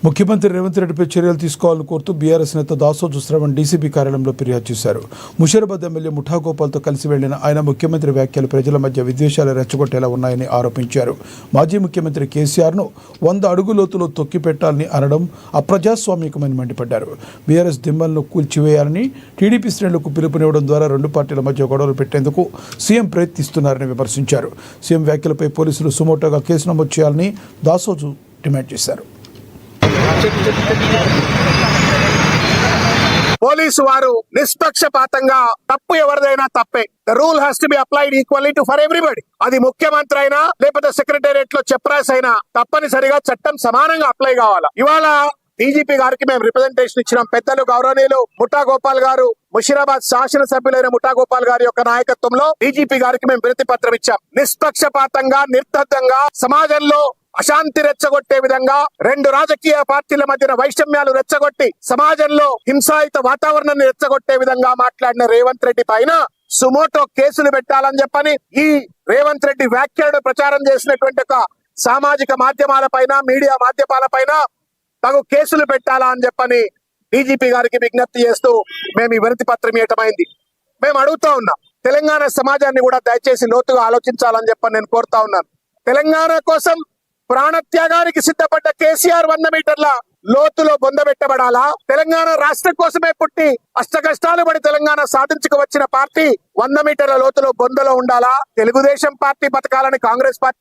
ముఖ్యమంత్రి రేవంత్ రెడ్డిపై చర్యలు తీసుకోవాలని కోరుతూ బీఆర్ఎస్ నేత దాసోజు శ్రవణ్ డీసీపీ కార్యాలయంలో ఫిర్యాదు చేశారు. ముషీరాబాద్ ఎమ్మెల్యే ముఠా గోపాల్తో కలిసి వెళ్లిన ఆయన ముఖ్యమంత్రి వ్యాఖ్యలు ప్రజల మధ్య విద్వేషాలు రెచ్చగొట్టేలా ఉన్నాయని ఆరోపించారు. మాజీ ముఖ్యమంత్రి కేసీఆర్ను 100 అడుగు లోతులో తొక్కిపెట్టాలని అనడం అప్రజాస్వామికమని మండిపడ్డారు. బీఆర్ఎస్ దిమ్మలను కూల్చివేయాలని టీడీపీ శ్రేణులకు పిలుపునివ్వడం ద్వారా రెండు పార్టీల మధ్య గొడవలు పెట్టేందుకు సీఎం ప్రయత్నిస్తున్నారని విమర్శించారు. సీఎం వ్యాఖ్యలపై పోలీసులు సుమోటోగా కేసు నమోదు చేయాలని దాసోజు డిమాండ్ చేశారు. పోలీసు వారు నిష్పక్షపాతంగా తప్పు ఎవరిదైనా తప్పే. The rule has to be applied equally to for everybody. అది ముఖ్యమంత్రి అయినా లేకపోతే సెక్రటేరియట్ లో చెప్రాస్ అయినా తప్పనిసరిగా చట్టం సమానంగా అప్లై కావాలా. ఇవాళ డీజీపీ గారికి మేము రిప్రజెంటేషన్ ఇచ్చినాం. పెద్దలు గౌరవనీయులు ముఠా గోపాల్ గారు, ముషీరాబాద్ శాసనసభ్యులైన ముఠా గోపాల్ గారి యొక్క నాయకత్వంలో డీజీపీ గారికి మేము వినతి పత్రం ఇచ్చాం. నిష్పక్షపాతంగా నిర్దత్తంగా సమాజంలో అశాంతి రెచ్చగొట్టే విధంగా రెండు రాజకీయ పార్టీల మధ్యన వైషమ్యాలు రెచ్చగొట్టి సమాజంలో హింసాయుత వాతావరణాన్ని రెచ్చగొట్టే విధంగా మాట్లాడిన రేవంత్ రెడ్డి పైన సుమోటో కేసులు పెట్టాలని చెప్పని, ఈ రేవంత్ రెడ్డి వ్యాఖ్యలను ప్రచారం చేసినటువంటి ఒక సామాజిక మాధ్యమాల పైన, మీడియా మాధ్యమాల పైన తగు కేసులు పెట్టాలా అని చెప్పని డీజీపీ గారికి విజ్ఞప్తి చేస్తూ మేము ఈ వినతి పత్రం ఇవ్వటమైంది. మేము అడుగుతా ఉన్నాం, తెలంగాణ సమాజాన్ని కూడా దయచేసి లోతుగా ఆలోచించాలని చెప్పని నేను కోరుతా ఉన్నాను. తెలంగాణ కోసం ప్రాణత్యాగానికి సిద్ధపడ్డ కేసీఆర్ 100 మీటర్ల లోతులో బొందబెట్టబడాలా? తెలంగాణ రాష్ట్రం కోసమే పుట్టి అష్టకష్టాలు పడి తెలంగాణ సాధించుకు వచ్చిన పార్టీ 100 మీటర్ల లోతులో బొందలో ఉండాలా? తెలుగుదేశం పార్టీ బతకాలని కాంగ్రెస్ పార్టీ